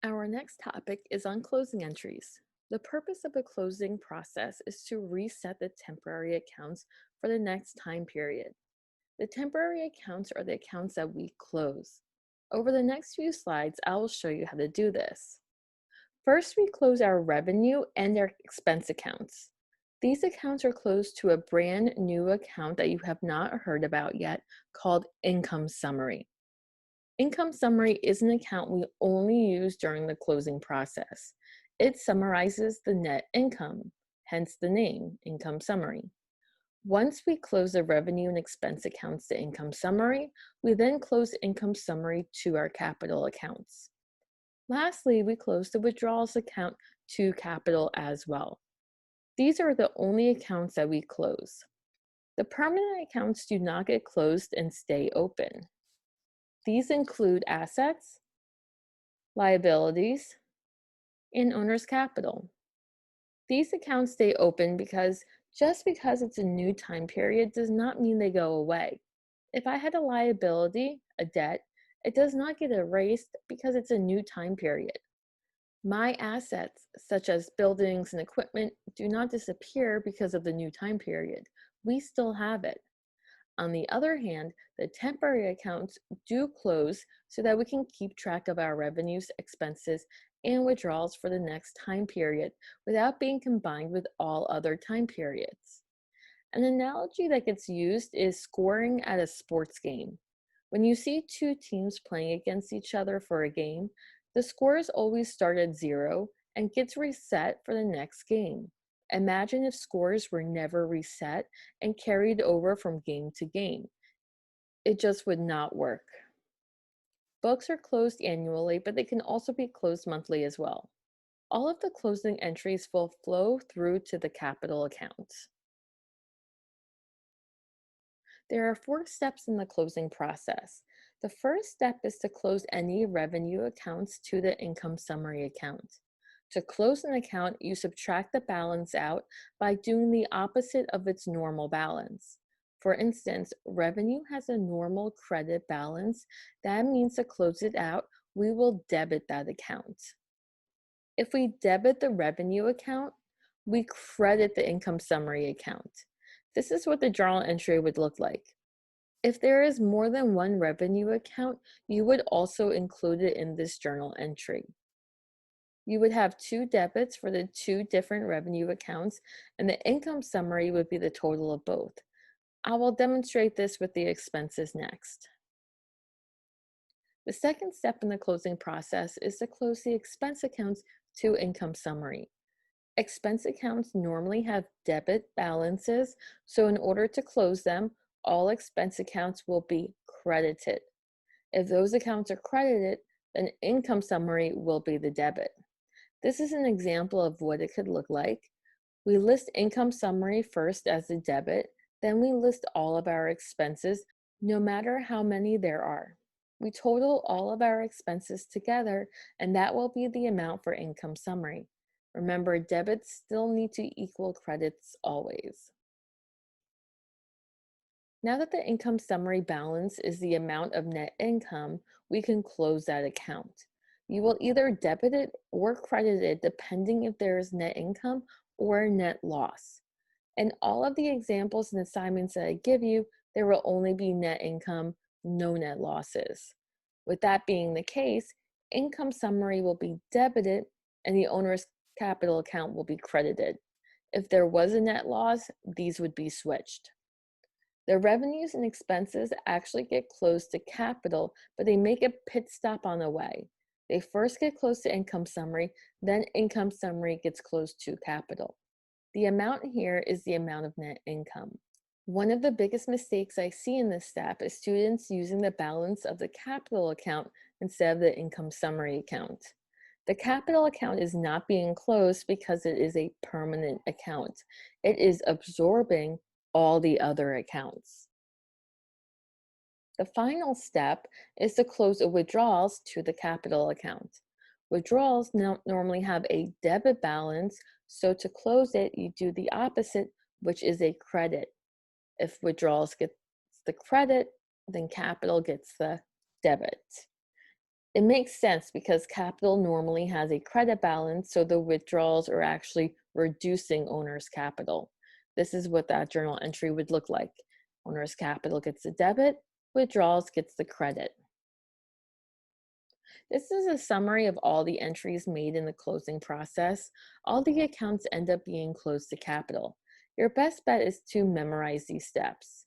Our next topic is on closing entries. The purpose of a closing process is to reset the temporary accounts for the next time period. The temporary accounts are the accounts that we close. Over the next few slides, I will show you how to do this. First, we close our revenue and our expense accounts. These accounts are closed to a brand new account that you have not heard about yet called Income Summary. Income Summary is an account we only use during the closing process. It summarizes the net income, hence the name, Income Summary. Once we close the revenue and expense accounts to Income Summary, we then close Income Summary to our capital accounts. Lastly, we close the withdrawals account to capital as well. These are the only accounts that we close. The permanent accounts do not get closed and stay open. These include assets, liabilities, and owner's capital. These accounts stay open because just because it's a new time period does not mean they go away. If I had a liability, a debt, it does not get erased because it's a new time period. My assets, such as buildings and equipment, do not disappear because of the new time period. We still have it. On the other hand, the temporary accounts do close so that we can keep track of our revenues, expenses, and withdrawals for the next time period without being combined with all other time periods. An analogy that gets used is scoring at a sports game. When you see two teams playing against each other for a game, the scores always start at 0 and gets reset for the next game. Imagine if scores were never reset and carried over from game to game. It just would not work. Books are closed annually, but they can also be closed monthly as well. All of the closing entries will flow through to the capital account. There are 4 steps in the closing process. The first step is to close any revenue accounts to the income summary account. To close an account, you subtract the balance out by doing the opposite of its normal balance. For instance, revenue has a normal credit balance. That means to close it out, we will debit that account. If we debit the revenue account, we credit the income summary account. This is what the journal entry would look like. If there is more than one revenue account, you would also include it in this journal entry. You would have 2 debits for the 2 different revenue accounts, and the income summary would be the total of both. I will demonstrate this with the expenses next. The second step in the closing process is to close the expense accounts to income summary. Expense accounts normally have debit balances, so in order to close them, all expense accounts will be credited. If those accounts are credited, then income summary will be the debit. This is an example of what it could look like. We list income summary first as a debit, then we list all of our expenses, no matter how many there are. We total all of our expenses together, and that will be the amount for income summary. Remember, debits still need to equal credits always. Now that the income summary balance is the amount of net income, we can close that account. You will either debit it or credit it depending if there is net income or net loss. In all of the examples and assignments that I give you, there will only be net income, no net losses. With that being the case, income summary will be debited and the owner's capital account will be credited. If there was a net loss, these would be switched. The revenues and expenses actually get close to capital, but they make a pit stop on the way. They first get close to income summary, then income summary gets close to capital. The amount here is the amount of net income. One of the biggest mistakes I see in this step is students using the balance of the capital account instead of the income summary account. The capital account is not being closed because it is a permanent account. It is absorbing all the other accounts. The final step is to close the withdrawals to the capital account. Withdrawals normally have a debit balance, so to close it, you do the opposite, which is a credit. If withdrawals gets the credit, then capital gets the debit. It makes sense because capital normally has a credit balance, so the withdrawals are actually reducing owner's capital. This is what that journal entry would look like. Owner's capital gets the debit, withdrawals gets the credit. This is a summary of all the entries made in the closing process. All the accounts end up being closed to capital. Your best bet is to memorize these steps.